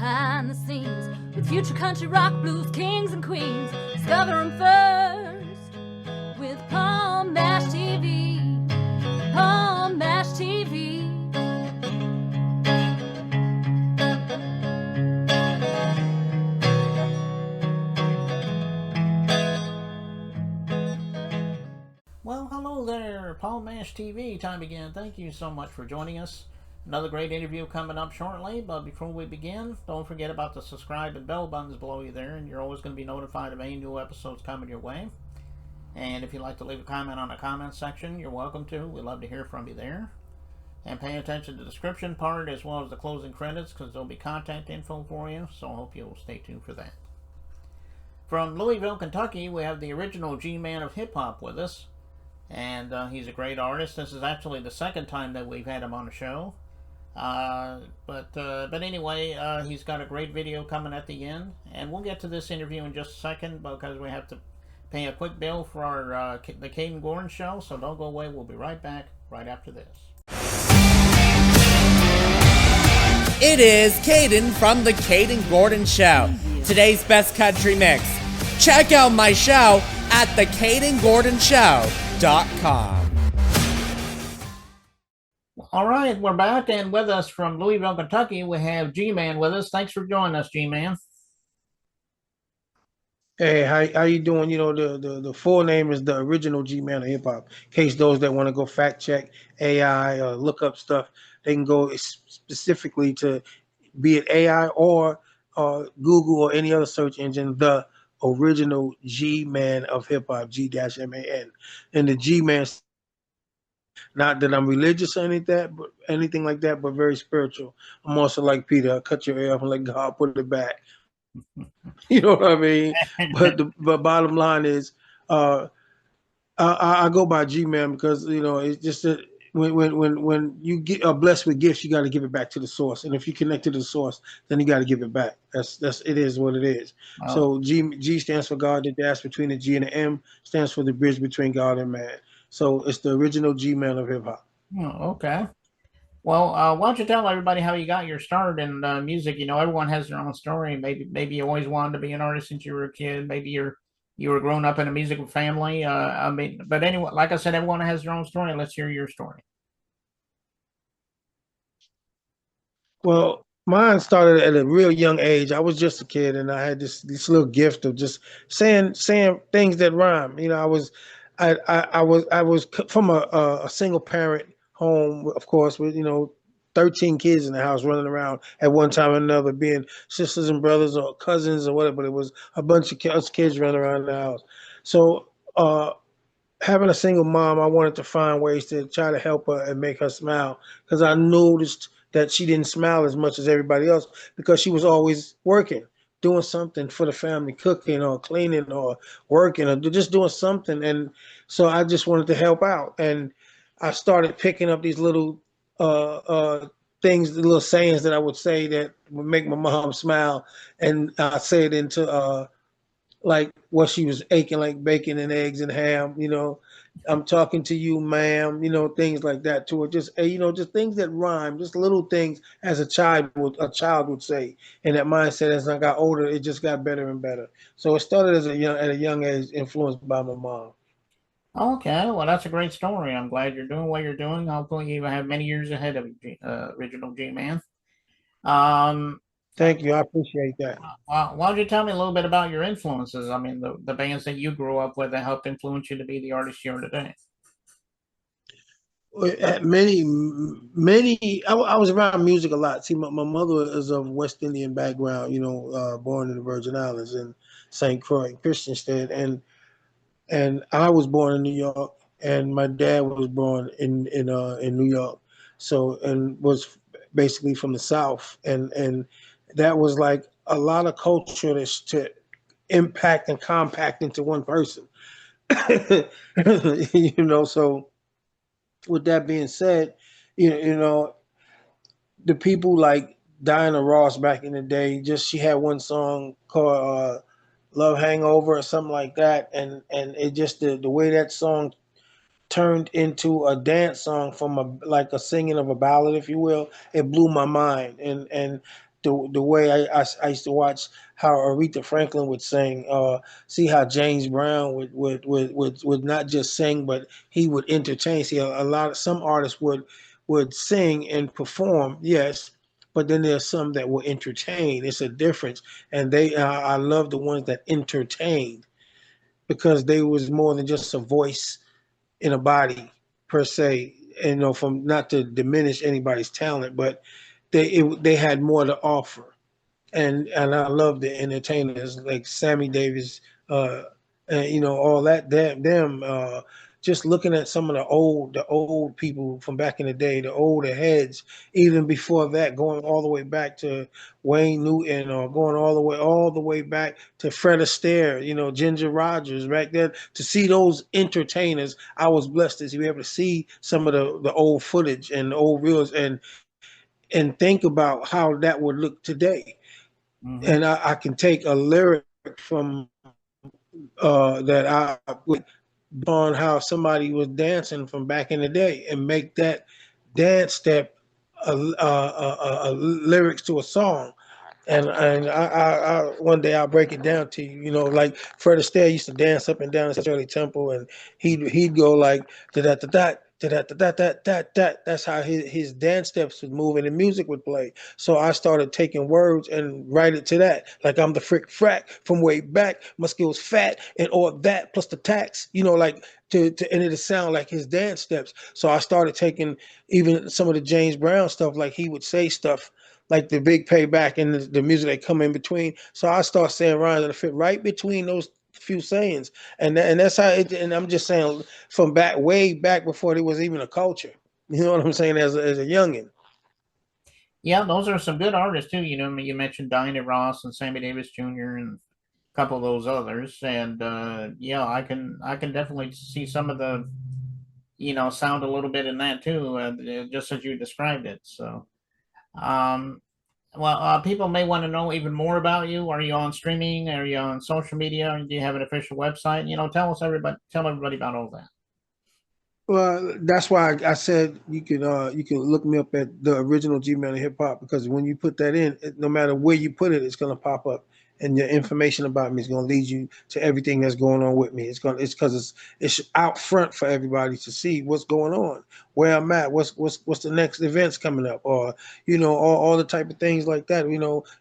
behind the scenes with future country rock blues kings and queens. Discover them first with Palm Mash TV. Palm Mash TV. Well, hello there, Palm Mash TV time again. Thank you so much for joining us. Another great interview coming up shortly, but before we begin, don't forget about the subscribe and bell buttons below you there, and you're always going to be notified of any new episodes coming your way. And if you'd like to leave a comment on the comment section, you're welcome to. We'd love to hear from you there. And pay attention to the description part as well as the closing credits, because there'll be contact info for you, so I hope you'll stay tuned for that. From Louisville, Kentucky, we have the original G-Man of hip-hop with us. And he's a great artist. This is actually the second time that we've had him on the show. But anyway, he's got a great video coming at the end, and we'll get to this interview in just a second because we have to pay a quick bill for our the Caden Gordon show. So don't go away. We'll be right back right after this. It is Caden from the Caden Gordon Show. Today's best country mix. Check out my show at thecadengordonshow.com. All right, we're back, and with us from Louisville, Kentucky, we have G-Man with us. Thanks for joining us, G-Man. Hey, how you doing? You know, the full name is the original G-Man of hip hop. In case those that want to go fact check AI or look up stuff, they can go specifically to be it AI or Google or any other search engine, the original G-Man of hip hop, G-M-A-N. And the G-Man, not that I'm religious or anything like that, but very spiritual. I'm also like Peter. I cut your ear off and let God put it back. You know what I mean? But bottom line is, I go by G-Man because, you know, it's just that when you are blessed with gifts, you got to give it back to the source. And if you connect to the source, then you got to give it back. It is what it is. Wow. So G stands for God. The dash between the G and the M stands for the bridge between God and man. So it's the original G-Man of hip hop. Oh, okay. Well, why don't you tell everybody how you got your start in music? You know, everyone has their own story. Maybe you always wanted to be an artist since you were a kid. Maybe you were growing up in a musical family. But anyway, like I said, everyone has their own story. Let's hear your story. Well, mine started at a real young age. I was just a kid, and I had this little gift of just saying things that rhyme. You know, I was from a single parent home, of course, with 13 kids in the house running around at one time or another, being sisters and brothers or cousins or whatever. But it was a bunch of kids running around the house. So having a single mom, I wanted to find ways to try to help her and make her smile, because I noticed that she didn't smile as much as everybody else because she was always working, doing something for the family, cooking or cleaning or working or just doing something. And so I just wanted to help out. And I started picking up these little things, the little sayings that I would say that would make my mom smile. And I say it into like what she was aching, like bacon and eggs and ham, I'm talking to you, ma'am, things like that to her. Just, just things that rhyme, just little things as a child would say. And that mindset, as I got older, it just got better and better. So it started at a young age, influenced by my mom. Okay, well, that's a great story. I'm glad you're doing what you're doing. Hopefully you have many years ahead of you, original G-Man. Thank you. I appreciate that. Why don't you tell me a little bit about your influences? I mean, the bands that you grew up with that helped influence you to be the artist you are today. I was around music a lot. See, my mother is of West Indian background, born in the Virgin Islands in St. Croix, Christiansted. And I was born in New York, and my dad was born in New York. So, and was basically from the South. And that was like a lot of culture to impact and compact into one person. So with that being said, the people like Diana Ross back in the day, she had one song called Love Hangover or something like that. And it just, the way that song turned into a dance song from a singing of a ballad, if you will, it blew my mind. And the way I used to watch how Aretha Franklin would sing, see how James Brown would not just sing, but he would entertain. See, a lot of some artists would sing and perform, yes, but then there's some that will entertain. It's a difference, and I love the ones that entertained because they was more than just a voice in a body per se. And, from not to diminish anybody's talent, but they had more to offer, and I love the entertainers like Sammy Davis, and all that. Them, just looking at some of the old people from back in the day, the older heads, even before that, going all the way back to Wayne Newton, or going all the way back to Fred Astaire, Ginger Rogers back then. To see those entertainers, I was blessed to be able to see some of the old footage and the old reels, and think about how that would look today. Mm-hmm. And I can take a lyric from that I would on how somebody was dancing from back in the day and make that dance step a lyrics to a song. And I one day I'll break it down to you. Like Fred Astaire used to dance up and down the Shirley Temple, and he'd go like da da da da da da da da da da. That's how his dance steps would move, and the music would play. So I started taking words and write it to that. Like I'm the frick frack from way back. My skills fat and all that plus the tax. Like to and it'll sound like his dance steps. So I started taking even some of the James Brown stuff, like he would say stuff like the big payback and the music that come in between. So I start saying rhymes that fit right between those few sayings, and that's how it. And I'm just saying from way back before there was even a culture. You know what I'm saying? As a youngin. Yeah, those are some good artists too. You mentioned Diana Ross and Sammy Davis Jr. and a couple of those others, and yeah, I can definitely see some of the sound a little bit in that too, just as you described it. So, um, well, people may want to know even more about you. Are you on streaming? Are you on social media? Do you have an official website? Tell everybody about all that. Well, that's why I said you can look me up at the original G-Man of Hip Hop, because when you put that in, no matter where you put it, it's gonna pop up, and your information about me is gonna lead you to everything that's going on with me. It's because it's out front for everybody to see what's going on, where I'm at, what's the next events coming up, or all the type of things like that.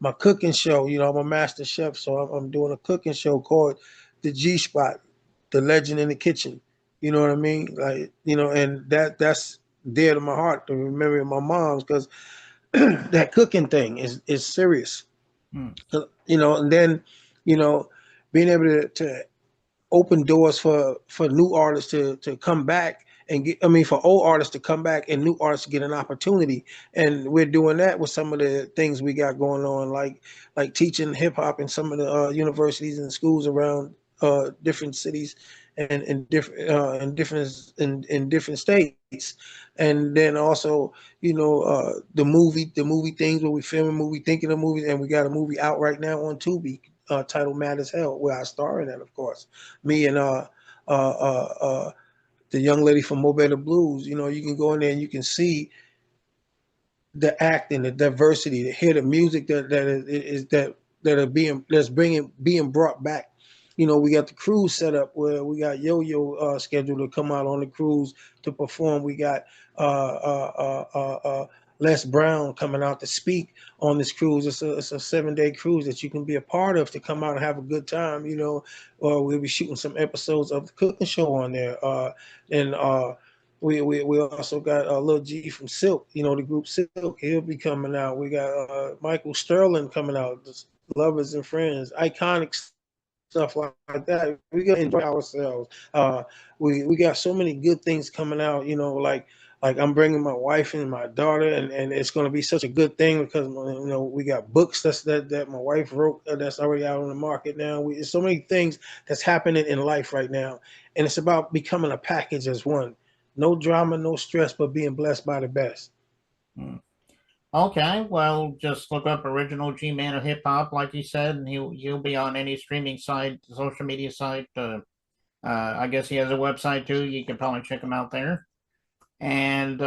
My cooking show. I'm a master chef, so I'm doing a cooking show called the G Spot, the Legend in the Kitchen. You know what I mean? Like, and that's dear to my heart, to memory of my mom's, because that cooking thing is serious. Hmm. And then, you know, being able to open doors for new artists to come back and get, I mean, for old artists to come back and new artists to get an opportunity. And we're doing that with some of the things we got going on, like teaching hip hop in some of the universities and schools around different cities and in different states. And then also, the movie things where we film a movie, thinking of movies, and we got a movie out right now on Tubi, titled Mad as Hell, where I star in that, of course. Me and the young lady from Mo Better Blues. You can go in there and you can see the acting, the diversity, to hear the music that are being brought back. We got the cruise set up where we got Yo-Yo scheduled to come out on the cruise to perform. We got Les Brown coming out to speak on this cruise. It's a 7-day cruise that you can be a part of, to come out and have a good time. We'll be shooting some episodes of the cooking show on there. And we also got Lil G from Silk, the group Silk. He'll be coming out. We got Michael Sterling coming out, Lovers and Friends, iconic stuff like that. We gotta enjoy ourselves. We got so many good things coming out. Like I'm bringing my wife and my daughter, and it's gonna be such a good thing, because we got books that my wife wrote, that's already out on the market now. There's so many things that's happening in life right now, and it's about becoming a package as one. No drama, no stress, but being blessed by the best. Hmm. Okay, well, just look up original G-Man of Hip Hop, like you said, and he'll be on any streaming site, social media site. I guess he has a website too. You can probably check him out there. And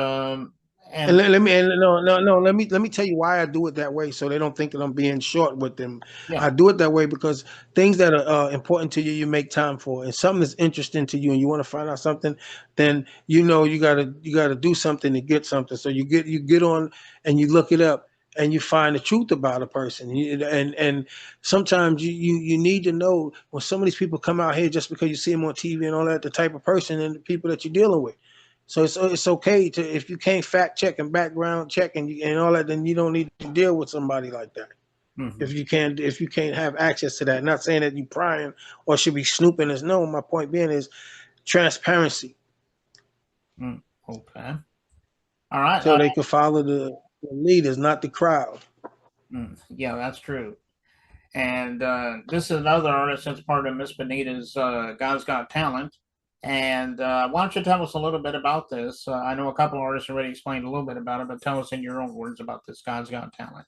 And And let me and no let me tell you why I do it that way, so they don't think that I'm being short with them. yeah, I do it that way because things that are important to you, you make time for, and something that's interesting to you, and you want to find out something, then you gotta do something to get something. So you get on and you look it up and you find the truth about a person. And sometimes you need to know when some of these people come out here just because you see them on TV and all that, the type of person and the people that you're dealing with. So it's okay to, if you can't fact check and background check and all that, then you don't need to deal with somebody like that. hmm If you can't have access to that, not saying that you prying or should be snooping. Is no. My point being is transparency, okay, all right. so they can follow the leaders, not the crowd. Yeah, that's true. And this is another artist that's part of Miss Benita's God's Got Talent. And why don't you tell us a little bit about this? I know a couple artists already explained a little bit about it, but tell us in your own words about this God's Got Talent.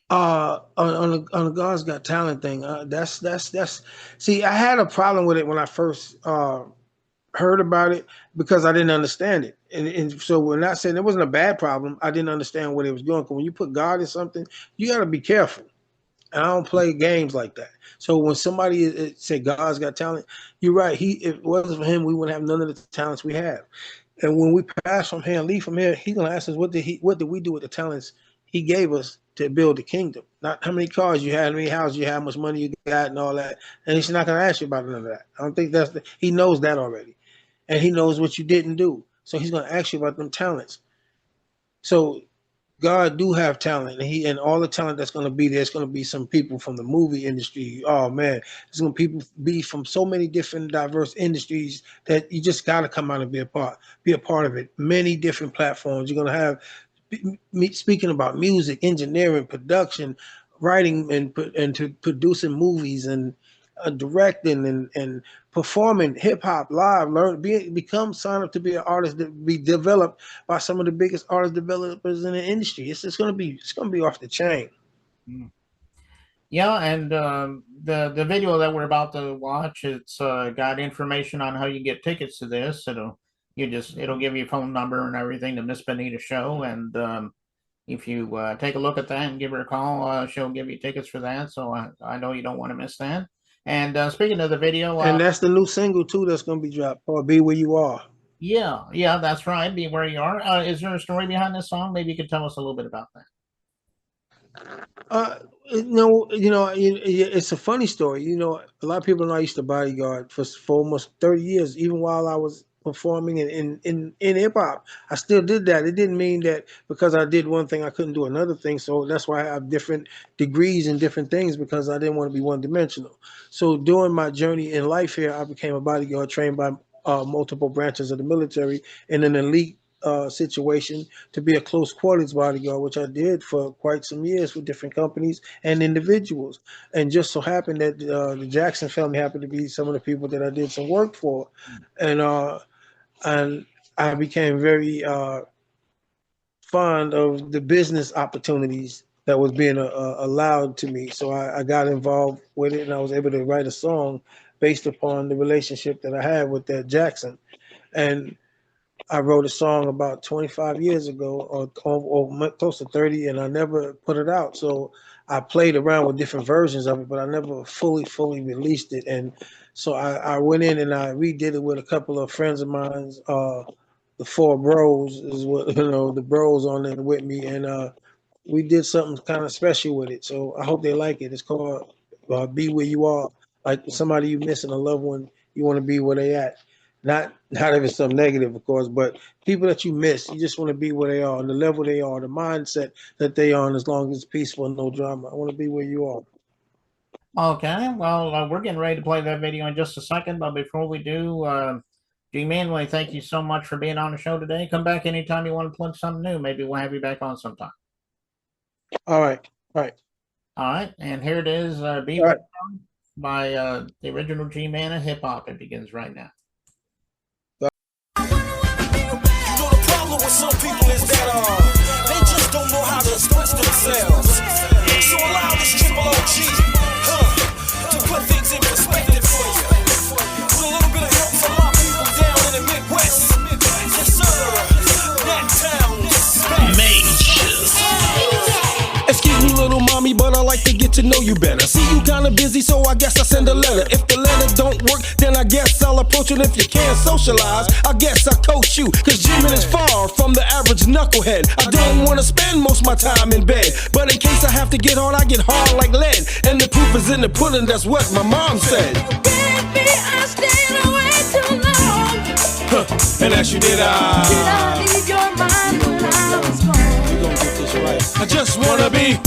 On the God's Got Talent thing, that's. See, I had a problem with it when I first heard about it because I didn't understand it. And so when I said it wasn't a bad problem, I didn't understand what it was doing. Because when you put God in something, you got to be careful. And I don't play games like that. So when somebody said God's got talent, you're right. If it wasn't for him, we wouldn't have none of the talents we have. And when we pass from here and leave from here, he's gonna ask us what did we do with the talents he gave us to build the kingdom? Not how many cars you had, how many houses you had, how much money you got, and all that. And he's not gonna ask you about none of that. I don't think he knows that already, and he knows what you didn't do. So he's gonna ask you about them talents. So God do have talent, and all the talent that's going to be there. It's going to be some people from the movie industry. Oh man, it's going to be from so many different diverse industries that you just got to come out and be a part of it. Many different platforms. You're going to have speaking about music, engineering, production, writing, and to producing movies and directing and performing hip hop live. Sign up to be an artist that be developed by some of the biggest artist developers in the industry. It's gonna be off the chain. Mm. Yeah, and the video that we're about to watch, it's got information on how you get tickets to this. It'll give you a phone number and everything to Miss Benita show, and if you take a look at that and give her a call, she'll give you tickets for that. So I know you don't want to miss that. And speaking of the video, And that's the new single too that's gonna be dropped, called "Be Where You Are." yeah, that's right. Be Where You Are. Is there a story behind this song? Maybe you could tell us a little bit about that. No, it's a funny story. A lot of people know I used to bodyguard for almost 30 years, even while I was performing in hip hop. I still did that. It didn't mean that because I did one thing, I couldn't do another thing. So that's why I have different degrees in different things, because I didn't want to be one dimensional. So during my journey in life here, I became a bodyguard trained by multiple branches of the military in an elite situation to be a close quarters bodyguard, which I did for quite some years with different companies and individuals. And just so happened that the Jackson family happened to be some of the people that I did some work for. And I became very fond of the business opportunities that was being allowed to me. So I got involved with it, and I was able to write a song based upon the relationship that I had with that Jackson. And I wrote a song about 25 years ago, or close to 30, and I never put it out. So I played around with different versions of it, but I never fully released it. And so I went in and I redid it with a couple of friends of mine. The Four Bros is what, the bros on there with me, and we did something kind of special with it. So I hope they like it. It's called "Be Where You Are." Like somebody you missing, a loved one, you want to be where they at. Not if it's something negative, of course, but people that you miss, you just want to be where they are, on the level they are, the mindset that they are, and as long as it's peaceful and no drama. I want to be where you are. Okay, well, we're getting ready to play that video in just a second, but before we do, G-Man, thank you so much for being on the show today. Come back anytime you want to plug something new. Maybe we'll have you back on sometime. All right. All right, and here it is, Be Where You Are by the original G-Man of hip hop. It begins right now. With some people is that they just don't know how to express themselves. So allow this triple OG to put things in perspective for you. With a little bit of help from my people down in the Midwest. Yes, sir. That town. to know you better. See you kinda busy, so I guess I send a letter. If the letter don't work, then I guess I'll approach it. If you can't socialize, I guess I coach you. Cause G-Man is far from the average knucklehead. I don't wanna spend most of my time in bed, but in case I have to get hard, I get hard like lead. And the proof is in the pudding, that's what my mom said. Baby, I stayed away too long. And as you did, Did I leave your mind when I was gone? we gon' get this right. I just wanna be.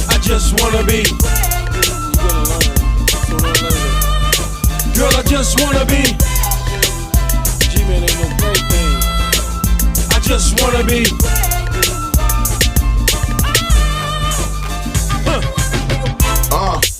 I just wanna be. Girl, I just wanna be. G-Man ain't no plaything. I just wanna be.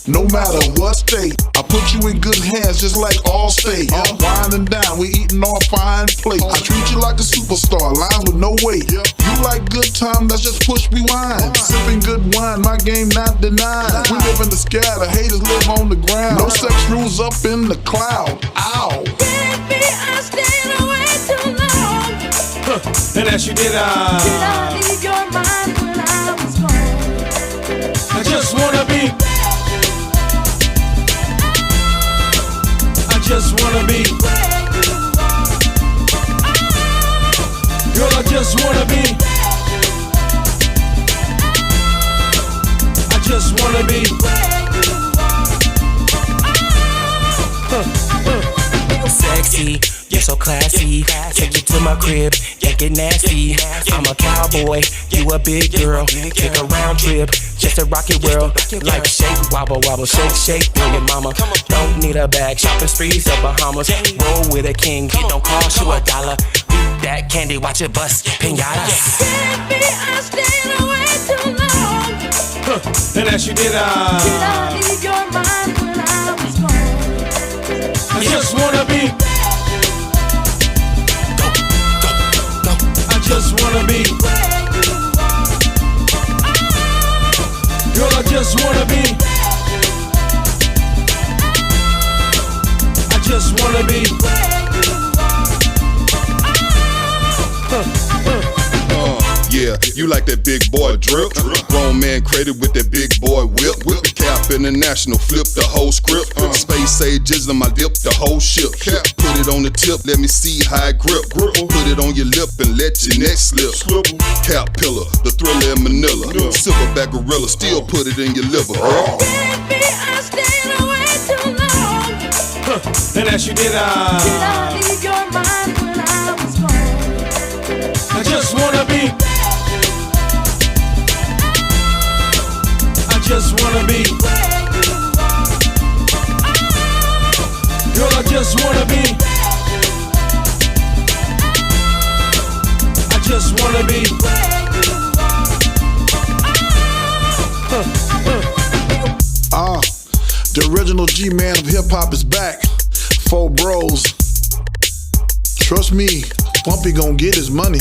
No matter what state, I put you in good hands just like Allstate. Wine and dine, we eating off fine plates. I treat you like a superstar, lines with no weight. You like good time, let's just push rewind. Sipping good wine, my game not denied. We live in the sky, the haters live on the ground. No sex rules up in the cloud. Ow. Baby, I stayed away too long. And as you did, Did I leave your mind when I was gone? I just wanna be. I just wanna be. Girl, I just wanna be. I just wanna be. Sexy, you're so classy. Take you to my crib, get nasty. I'm a cowboy, you a big girl. Take a round trip, just a rocket world. Like shake, wobble, wobble, shake, shake. Brilliant mama, don't need a bag. Shopping streets of Bahamas. Roll with a king, it don't cost you $1. Eat that candy, watch it bust, pinata. Baby, I stayed away too long. And as you did, Did I leave your mind when I was gone? I just wanna be. I just wanna be. Girl, I just wanna be. I just wanna be. Yeah, you like that big boy drip. Grown man created with that big boy whip. Cap International, flip the whole script. Space ages on my lip, the whole ship. Put it on the tip, let me see how I grip. Put it on your lip and let your neck slip. Cap pillar, the thriller in Manila. Silverback gorilla, still put it in your liver. Baby, I stayed away too long. And as you did, Did I leave your mind when I was gone? I just wanna be. I just wanna be. Girl, I just wanna be. I just wanna be. The original G-Man of hip-hop is back. 4 bros. Trust me, Bumpy gon' get his money.